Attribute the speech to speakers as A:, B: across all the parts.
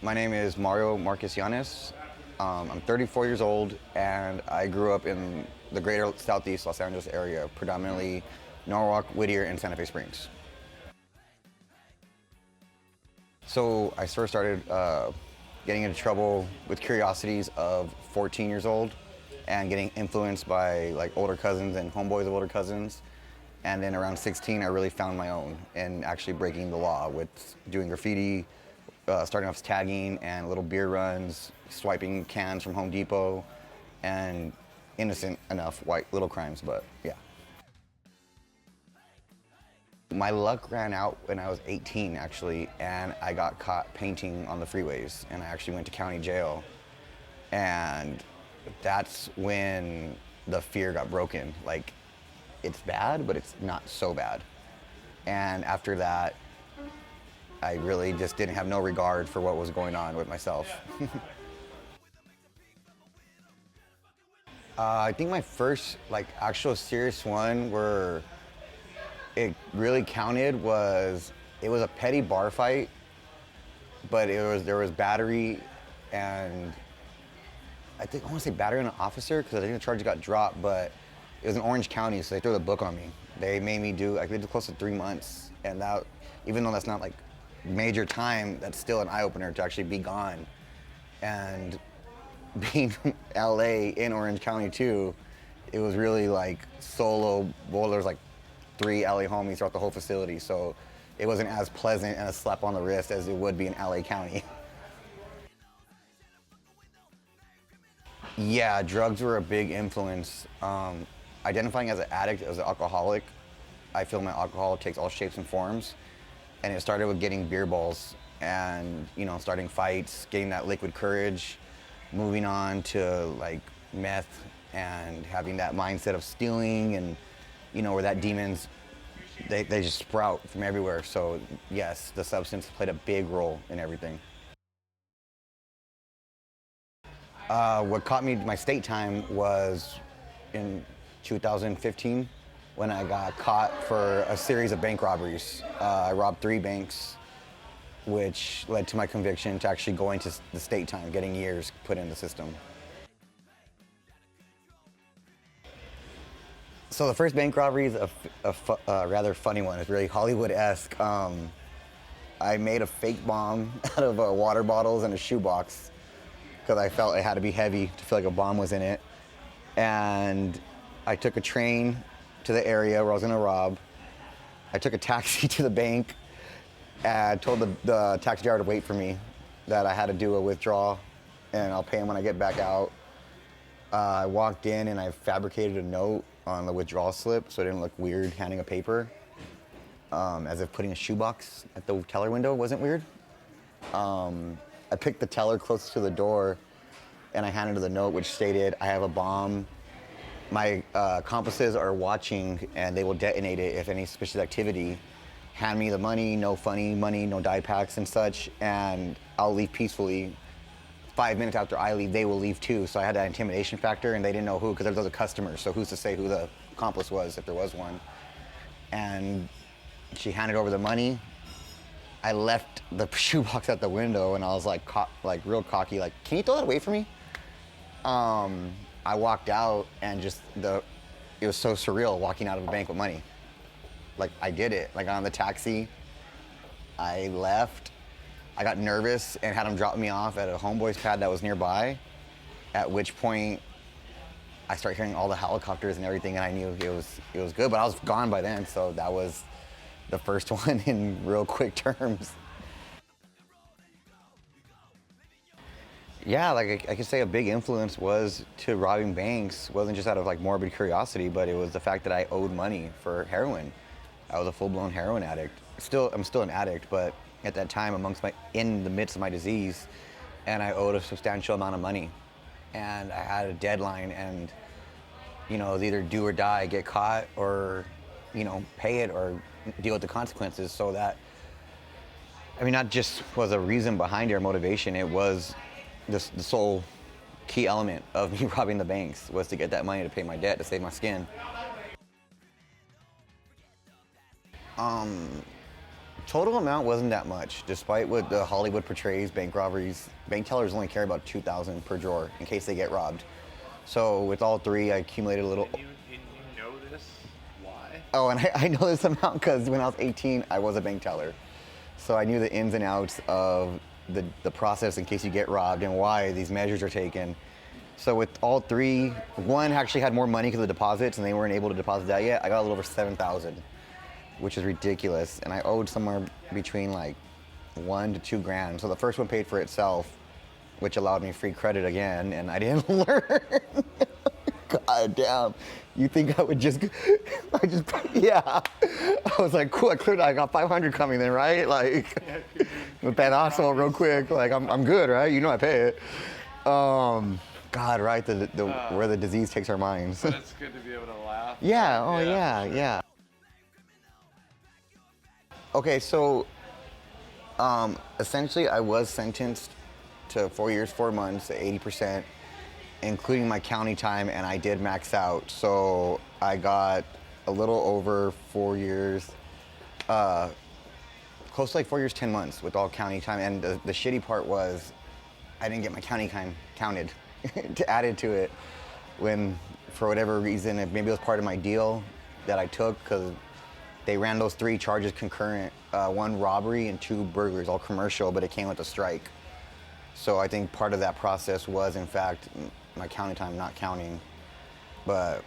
A: My name is Mario Marcus Llanes. I'm 34 years old, and I grew up in the greater Southeast Los Angeles area, predominantly Norwalk, Whittier, and Santa Fe Springs. So I first started getting into trouble with curiosities of 14 years old and getting influenced by like older cousins and homeboys of older cousins. And then around 16, I really found my own in actually breaking the law with doing graffiti, starting off as tagging and little beer runs, swiping cans from Home Depot, and innocent enough white little crimes, but yeah. My luck ran out when I was 18 actually, and I got caught painting on the freeways, and I actually went to county jail. And that's when the fear got broken. Like, it's bad, but it's not so bad. And after that, I really just didn't have no regard for what was going on with myself. I think my first like actual serious one where it really counted was, it was a petty bar fight, but there was battery, and I want to say battery on an officer because I think the charge got dropped, but it was in Orange County, so they threw the book on me. They made me do, I did close to 3 months, and that, even though that's not like major time, that's still an eye-opener to actually be gone. And being from LA in Orange County too, it was really like solo. Well, there's like 3 LA homies throughout the whole facility, so it wasn't as pleasant and a slap on the wrist as it would be in LA County. Yeah, drugs were a big influence. Identifying as an addict, as an alcoholic, I feel my alcohol takes all shapes and forms. And it started with getting beer balls and, you know, starting fights, getting that liquid courage, moving on to like meth and having that mindset of stealing, and, you know, where that demons, they just sprout from everywhere. So yes, the substance played a big role in everything. What caught me my state time was in 2015 when I got caught for a series of bank robberies. I robbed 3 banks, which led to my conviction to actually going to the state time, getting years put in the system. So the first bank robbery is a rather funny one. It's really Hollywood-esque. I made a fake bomb out of water bottles and a shoebox because I felt it had to be heavy to feel like a bomb was in it. And I took a train to the area where I was gonna rob. I took a taxi to the bank and told the taxi driver to wait for me, that I had to do a withdrawal and I'll pay him when I get back out. I walked in and I fabricated a note on the withdrawal slip so it didn't look weird handing a paper, as if putting a shoebox at the teller window wasn't weird. I picked the teller closest to the door and I handed her the note which stated, "I have a bomb. My accomplices are watching and they will detonate it if any suspicious activity. Hand me the money, no funny money, no die packs and such, and I'll leave peacefully. 5 minutes after I leave, they will leave too." So I had that intimidation factor, and they didn't know who, because there was other customers, so who's to say who the accomplice was if there was one. And she handed over the money. I left the shoebox at the window and I was like, real cocky, like, "Can you throw that away for me?" I walked out and just it was so surreal walking out of a bank with money. Like, I did it. Like, on the taxi, I left. I got nervous and had him drop me off at a homeboy's pad that was nearby, at which point I started hearing all the helicopters and everything, and I knew it was good, but I was gone by then, so that was the first one in real quick terms. Yeah, like I could say a big influence was to robbing banks. Wasn't just out of like morbid curiosity, but it was the fact that I owed money for heroin. I was a full-blown heroin addict. I'm still an addict, but at that time, in the midst of my disease, and I owed a substantial amount of money. And I had a deadline, and, you know, it was either do or die, get caught, or, you know, pay it or deal with the consequences. So that, I mean, not just was a reason behind it or motivation, it was the sole key element of me robbing the banks, was to get that money to pay my debt, to save my skin. Total amount wasn't that much, despite what the Hollywood portrays. Bank robberies, bank tellers only carry about $2,000 per drawer in case they get robbed. So with all three, I accumulated a little.
B: And you know this? Why?
A: Oh, and I know this amount because when I was 18, I was a bank teller. So I knew the ins and outs of the process in case you get robbed and why these measures are taken. So with all three, one actually had more money because of the deposits and they weren't able to deposit that yet. I got a little over 7,000, which is ridiculous. And I owed somewhere between like 1 to 2 grand. So the first one paid for itself, which allowed me free credit again, and I didn't learn. God damn. You think I would just, yeah. I was like, cool, I got 500 coming then, right? Like, with that also real quick, like, I'm good, right? You know I pay it. God, right, where the disease takes our minds.
B: But it's good to be able to laugh.
A: Yeah, oh yeah. Okay, so, essentially I was sentenced to 4 years, 4 months, 80%, including my county time, and I did max out. So I got a little over 4 years, close to like 4 years, 10 months with all county time. And the shitty part was I didn't get my county time counted to added to it when, for whatever reason, maybe it was part of my deal that I took because they ran those 3 charges concurrent, 1 robbery and 2 burglaries, all commercial, but it came with a strike. So I think part of that process was, in fact, my county time not counting. But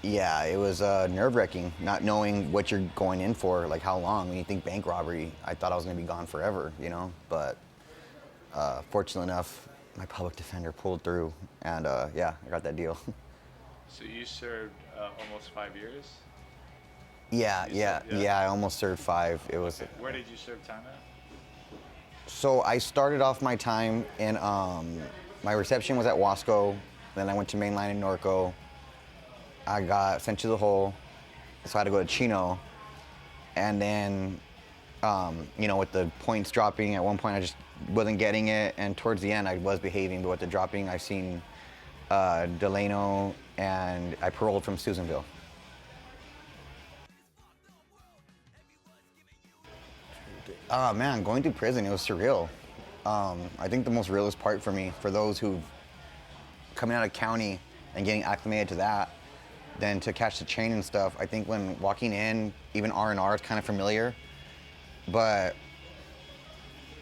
A: yeah, it was nerve-wracking not knowing what you're going in for, like how long. When you think bank robbery, I thought I was gonna be gone forever, you know? But fortunately enough, my public defender pulled through and yeah, I got that deal.
B: So you served almost 5 years?
A: Yeah, I almost served 5. It was.
B: Okay. Where did you serve time at?
A: So I started off my time in, my reception was at Wasco, then I went to Mainline in Norco. I got sent to the hole, so I had to go to Chino. And then, you know, with the points dropping, at one point I just wasn't getting it, and towards the end I was behaving, but with the dropping, I've seen Delano, and I paroled from Susanville. Man, going through prison, it was surreal. I think the most realest part for me, for those who've coming out of county and getting acclimated to that, then to catch the chain and stuff, I think when walking in, even R&R is kind of familiar, but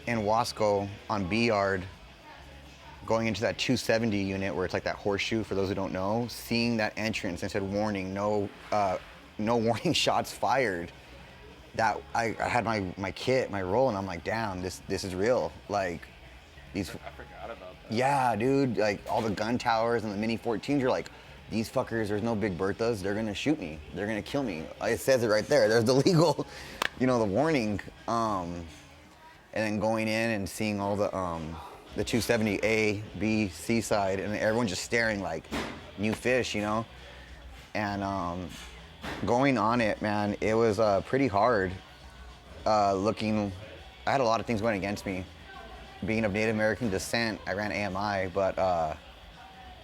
A: in Wasco on B Yard, going into that 270 unit where it's like that horseshoe, for those who don't know, seeing that entrance and said warning, no warning shots fired. That I had my kit, my roll, and I'm like, damn, this is real. Like, these.
B: I forgot about that.
A: Yeah, dude. Like all the gun towers and the Mini 14s. You're like, these fuckers. There's no Big Berthas. They're gonna shoot me. They're gonna kill me. It says it right there. There's the legal, you know, the warning. And then going in and seeing all the 270 A, B, C side, and everyone just staring like new fish, you know, and going on it, man, it was pretty hard. I had a lot of things going against me. Being of Native American descent, I ran AMI, but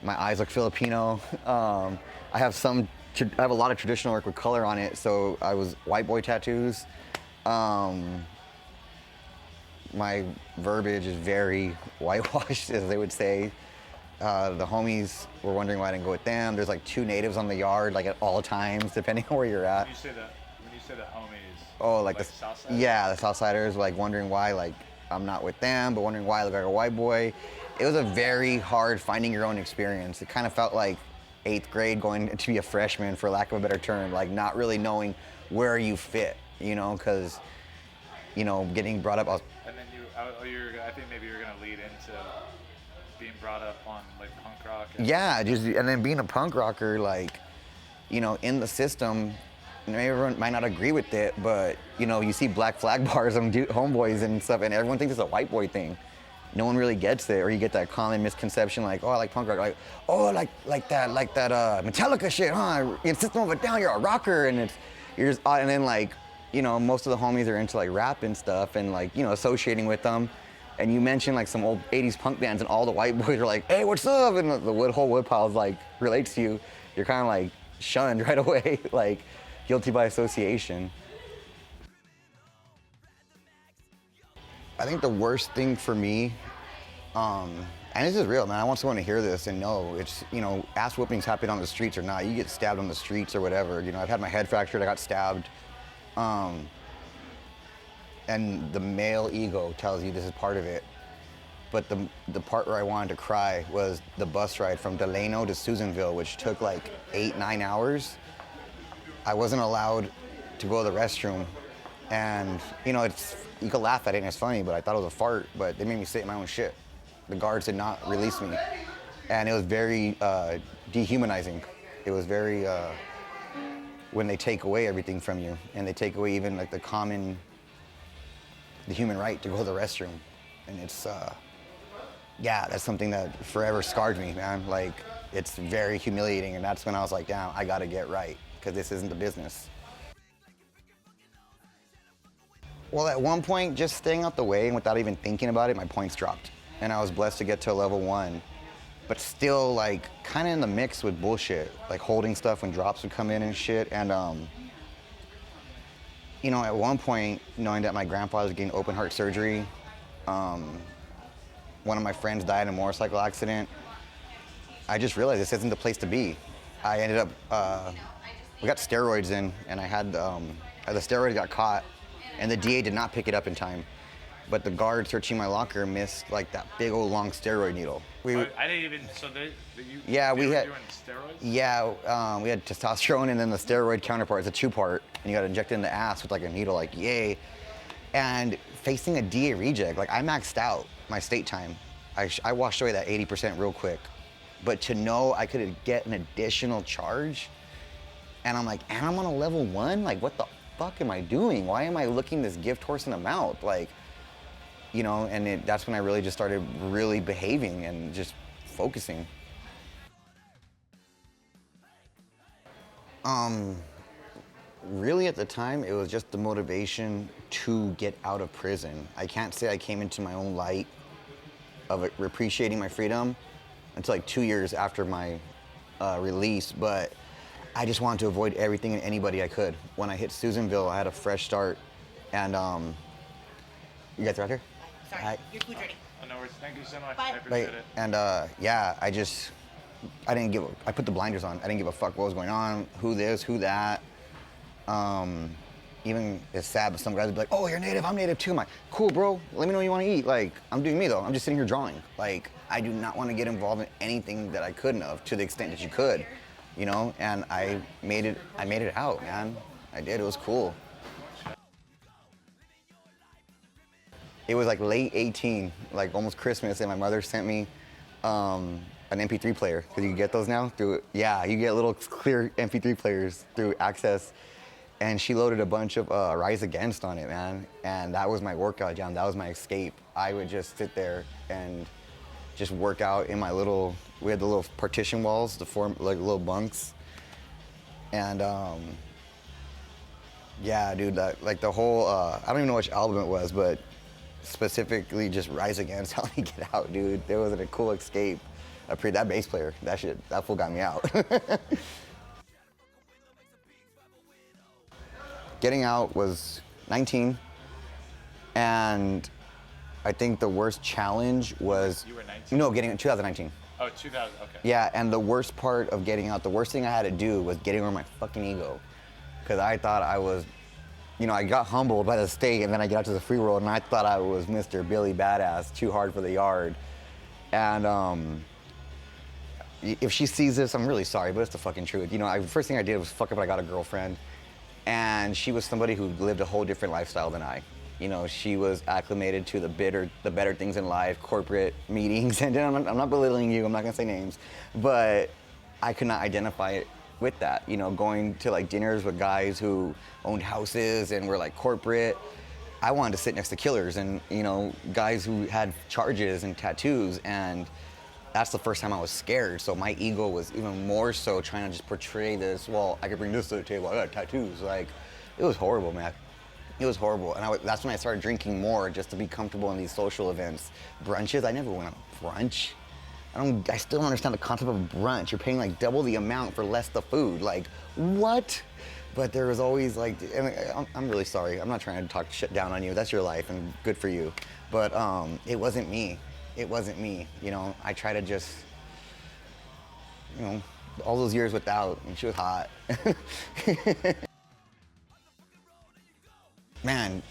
A: my eyes look Filipino. I have a lot of traditional work with color on it, so I was white boy tattoos. My verbiage is very whitewashed, as they would say. The homies were wondering why I didn't go with them. There's like 2 natives on the yard, like at all times, depending on where you're at.
B: When you say the homies,
A: oh, like the
B: Southsiders?
A: Yeah, the Southsiders, like wondering why like I'm not with them, but wondering why I look like a white boy. It was a very hard finding your own experience. It kind of felt like 8th grade going to be a freshman, for lack of a better term, like not really knowing where you fit, you know, because, you know, getting brought up.
B: And then I think maybe you're gonna lead into being brought up on like punk rock.
A: And then being a punk rocker, like, you know, in the system, you know, everyone might not agree with it, but, you know, you see black flag bars on homeboys and stuff, and everyone thinks it's a white boy thing. No one really gets it, or you get that common misconception, like, oh, I like punk rock, like, oh, like that Metallica shit, huh? In System of a Down, you're a rocker, and and then like, you know, most of the homies are into like rap and stuff, and like, you know, associating with them. And you mention like some old 80s punk bands, and all the white boys are like, hey, what's up? And the whole woodpile like relates to you. You're kind of like shunned right away, like guilty by association. I think the worst thing for me, and this is real, man. I want someone to hear this and know it's, you know, ass whoopings happen on the streets or not. You get stabbed on the streets or whatever. You know, I've had my head fractured. I got stabbed. And the male ego tells you this is part of it. But the part where I wanted to cry was the bus ride from Delano to Susanville, which took like 8-9 hours. I wasn't allowed to go to the restroom. And, you know, you could laugh at it and it's funny, but I thought it was a fart, but they made me sit in my own shit. The guards did not release me. And it was very dehumanizing. It was very, when they take away everything from you and they take away even like the human right to go to the restroom. And it's, yeah, that's something that forever scarred me, man. Like, it's very humiliating, and that's when I was like, damn, I gotta get right, because this isn't the business. Well, at one point, just staying out the way and without even thinking about it, my points dropped. And I was blessed to get to a level 1, but still, like, kind of in the mix with bullshit, like holding stuff when drops would come in and shit. And, you know, at one point, knowing that my grandfather was getting open heart surgery, one of my friends died in a motorcycle accident, I just realized this isn't the place to be. I ended up, we got steroids in, and I had, the steroids got caught, and the DA did not pick it up in time. But the guard searching my locker missed like that big old long steroid needle.
B: I didn't even, so they
A: yeah, we had,
B: doing steroids?
A: Yeah, we had testosterone and then the steroid counterpart. It's a 2-part, and you got to inject it in the ass with like a needle, like yay. And facing a DA reject, like I maxed out my state time. I washed away that 80% real quick. But to know I could get an additional charge, and I'm like, and I'm on a level 1? Like, what the fuck am I doing? Why am I looking this gift horse in the mouth? Like, you know, and that's when I really just started really behaving and just focusing. Really at the time, it was just the motivation to get out of prison. I can't say I came into my own light of appreciating my freedom until like 2 years after my release, but I just wanted to avoid everything and anybody I could. When I hit Susanville, I had a fresh start, and you guys are out here?
C: Sorry,
A: Hi.
C: your food's ready.
B: Oh, no worries. Thank you so much.
C: Bye.
B: I appreciate it.
A: And yeah, I put the blinders on. I didn't give a fuck what was going on, who this, who that. Even it's sad, but some guys would be like, oh, you're native, I'm native too. I'm like, cool, bro, let me know what you want to eat. Like, I'm doing me though, I'm just sitting here drawing. Like, I do not want to get involved in anything that I couldn't have, to the extent that you could, you know? And I made it out, man. I did, it was cool. It was like late 18, like almost Christmas, and my mother sent me an MP3 player, because you can get those now through, yeah, you get little clear MP3 players through Access. And she loaded a bunch of Rise Against on it, man. And that was my workout jam, that was my escape. I would just sit there and just work out in my little, we had the little partition walls to form like little bunks. And yeah, dude, that, like the whole, I don't even know which album it was, but specifically just Rise Against helped me get out, dude. There was a cool escape. That bass player, that fool got me out. Getting out was 19, and I think the worst challenge was...
B: You were 19?
A: No, getting out 2019.
B: Oh, 2000, okay.
A: Yeah, and the worst part of getting out, the worst thing I had to do was getting over my fucking ego. Because I thought I was, you know, I got humbled by the state, and then I get out to the free world, and I thought I was Mr. Billy Badass, too hard for the yard. And if she sees this, I'm really sorry, but it's the fucking truth. You know, the first thing I did was fuck up, I got a girlfriend. And she was somebody who lived a whole different lifestyle than I. You know, she was acclimated to the better things in life, corporate meetings, and I'm not belittling you, I'm not gonna say names, but I could not identify it with that. You know, going to like dinners with guys who owned houses and were like corporate. I wanted to sit next to killers and, you know, guys who had charges and tattoos, and that's the first time I was scared. So my ego was even more so trying to just portray this, well, I could bring this to the table, I got tattoos. Like, it was horrible, man. It was horrible. And that's when I started drinking more, just to be comfortable in these social events. Brunches, I never went on a brunch. I still don't understand the concept of a brunch. You're paying like double the amount for less the food. Like, what? But there was always like, I mean, I'm really sorry. I'm not trying to talk shit down on you. That's your life and good for you. But it wasn't me. It wasn't me. You know, I try to just, you know, all those years without, and she was hot. Man,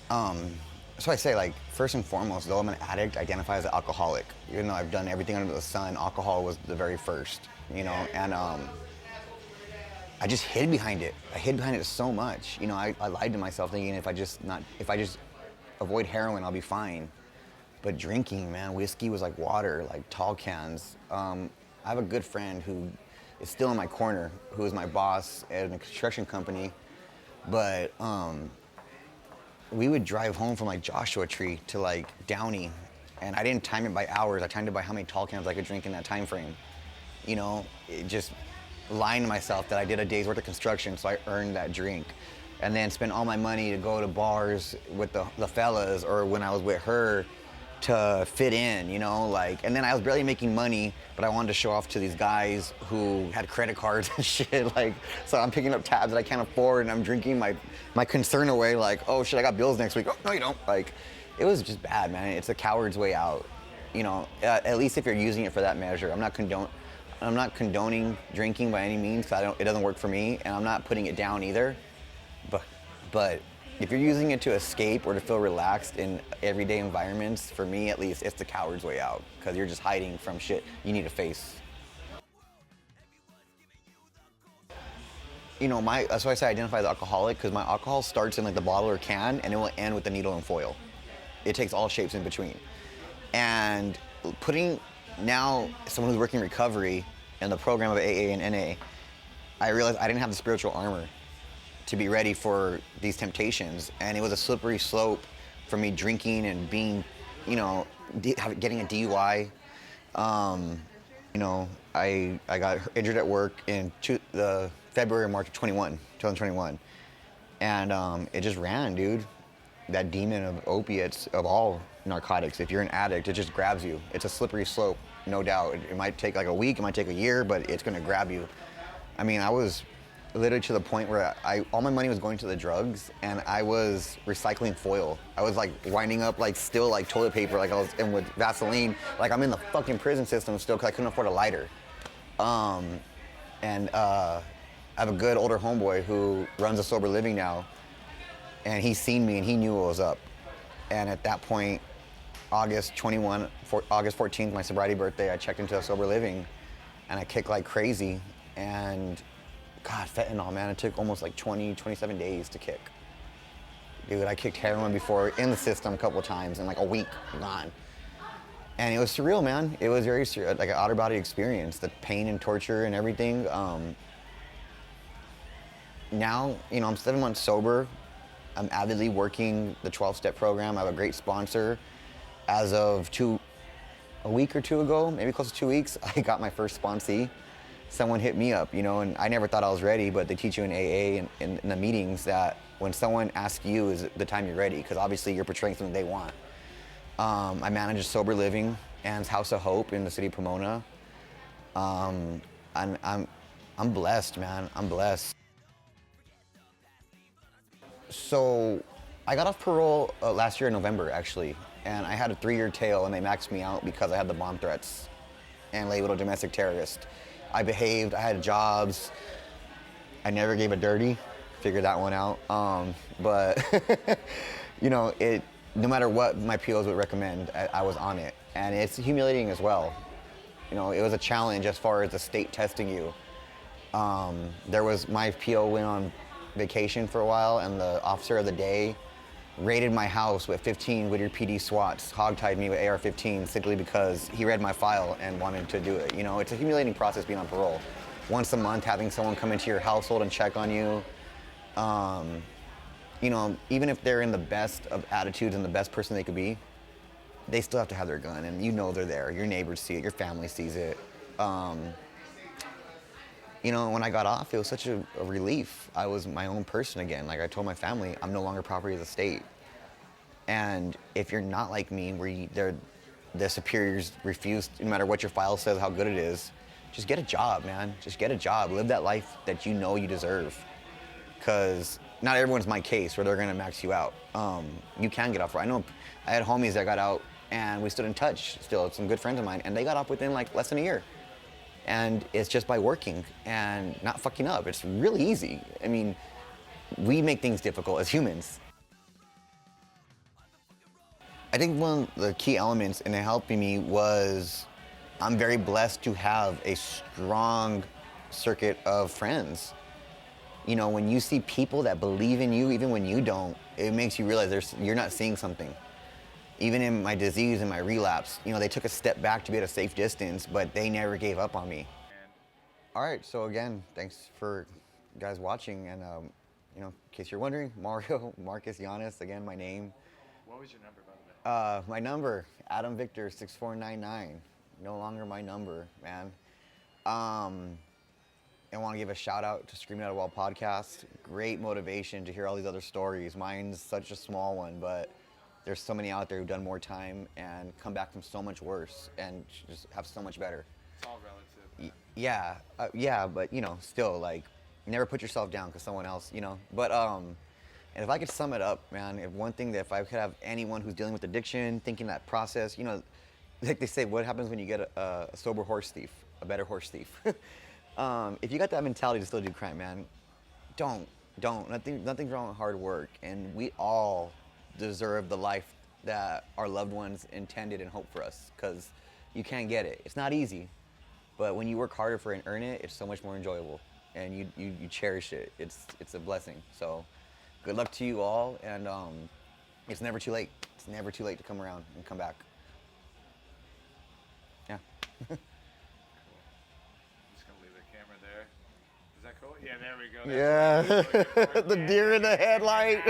A: so I say, like, first and foremost, though I'm an addict, I identify as an alcoholic. Even though I've done everything under the sun, alcohol was the very first, you know, and I just hid behind it. I hid behind it so much. You know, I lied to myself thinking if I just avoid heroin, I'll be fine. But drinking, man, whiskey was like water, like tall cans. I have a good friend who is still in my corner, who is my boss at a construction company. But we would drive home from like Joshua Tree to like Downey, and I didn't time it by hours. I timed it by how many tall cans I could drink in that time frame. You know, it just lying to myself that I did a day's worth of construction, so I earned that drink. And then spend all my money to go to bars with the fellas, or when I was with her, to fit in, you know, like, and then I was barely making money, but I wanted to show off to these guys who had credit cards and shit, like, so I'm picking up tabs that I can't afford, and I'm drinking my concern away, like, oh shit, I got bills next week. Oh, no you don't. Like, it was just bad, man. It's a coward's way out, you know, at least if you're using it for that measure. I'm not condoning drinking by any means, because it doesn't work for me, and I'm not putting it down either, but if you're using it to escape or to feel relaxed in everyday environments, for me at least, it's the coward's way out, because you're just hiding from shit you need to face. You know, that's why I say I identify as alcoholic, because my alcohol starts in like the bottle or can, and it will end with the needle and foil. It takes all shapes in between. And putting now someone who's working recovery in the program of AA and NA, I realized I didn't have the spiritual armor to be ready for these temptations. And it was a slippery slope for me drinking and being, you know, getting a DUI. You know, I got injured at work in the February or March of 2021. And it just ran, dude. That demon of opiates, of all narcotics, if you're an addict, it just grabs you. It's a slippery slope, no doubt. It might take like a week, it might take a year, but it's gonna grab you. I mean, I was literally to the point where all my money was going to the drugs, and I was recycling foil. I was like winding up like still like toilet paper, like I was in with Vaseline, like I'm in the fucking prison system still, because I couldn't afford a lighter. And I have a good older homeboy who runs a sober living now, and he's seen me and he knew what was up. And at that point, August 14th, my sobriety birthday, I checked into a sober living, and I kicked like crazy. And God, fentanyl, man, it took almost like 27 days to kick. Dude, I kicked heroin before in the system a couple of times in like a week, gone. And it was surreal, man. It was very surreal, like an out-of-body experience, the pain and torture and everything. Now, you know, I'm 7 months sober. I'm avidly working the 12-step program. I have a great sponsor. As of a week or two ago, maybe close to 2 weeks, I got my first sponsee. Someone hit me up, you know, and I never thought I was ready, but they teach you in AA and in the meetings that when someone asks you, is it the time you're ready? Because obviously you're portraying something they want. I manage a sober living and House of Hope in the city of Pomona. I'm blessed, man. I'm blessed. So I got off parole last year in November, actually, and I had a 3-year tail, and they maxed me out because I had the bomb threats and labeled a domestic terrorist. I behaved, I had jobs, I never gave a dirty, figured that one out. But, you know, no matter what my POs would recommend, I was on it. And it's humiliating as well. You know, it was a challenge as far as the state testing you. My PO went on vacation for a while, and the officer of the day raided my house with 15 Whittier PD SWATs, hogtied me with AR-15 simply because he read my file and wanted to do it. You know, it's a humiliating process being on parole. Once a month, having someone come into your household and check on you. You know, even if they're in the best of attitudes and the best person they could be, they still have to have their gun, and you know they're there. Your neighbors see it, your family sees it. You know, when I got off, it was such a relief. I was my own person again. Like I told my family, I'm no longer property of the state. And if you're not like me, where the superiors refuse, no matter what your file says, how good it is, just get a job, man. Just get a job. Live that life that you know you deserve. because not everyone's my case where they're gonna max you out. You can get off. I know I had homies that got out and we stood in touch still, some good friends of mine, and they got off within like less than a year. And it's just by working and not fucking up. It's really easy. I mean, we make things difficult as humans. I think one of the key elements in helping me was I'm very blessed to have a strong circuit of friends. You know, when you see people that believe in you, even when you don't, it makes you realize you're not seeing something. Even in my disease and my relapse, you know, they took a step back to be at a safe distance, but they never gave up on me. All right, so again, thanks for you guys watching. And, you know, in case you're wondering, Mario, Marcus, Llanes, again, my name.
B: What was your number, by the way?
A: My number, Adam Victor 6499. No longer my number, man. I want to give a shout out to Screaming Out of Wall podcast. Great motivation to hear all these other stories. Mine's such a small one, but there's so many out there who've done more time and come back from so much worse and just have so much better.
B: It's all relative.
A: Yeah, but you know, still like, never put yourself down because someone else, you know. But and if I could sum it up, man, if I could have anyone who's dealing with addiction, thinking that process, you know, like they say, what happens when you get a sober horse thief, a better horse thief? If you got that mentality to still do crime, man, don't. Nothing's wrong with hard work, and we all deserve the life that our loved ones intended and hoped for us, because you can't get it. It's not easy, but when you work harder for it and earn it, it's so much more enjoyable, and you cherish it. It's a blessing. So good luck to you all, and it's never too late. It's never too late to come around and come back. Yeah.
B: Is that cool? Yeah, there we go.
A: Yeah. The deer in the headlight.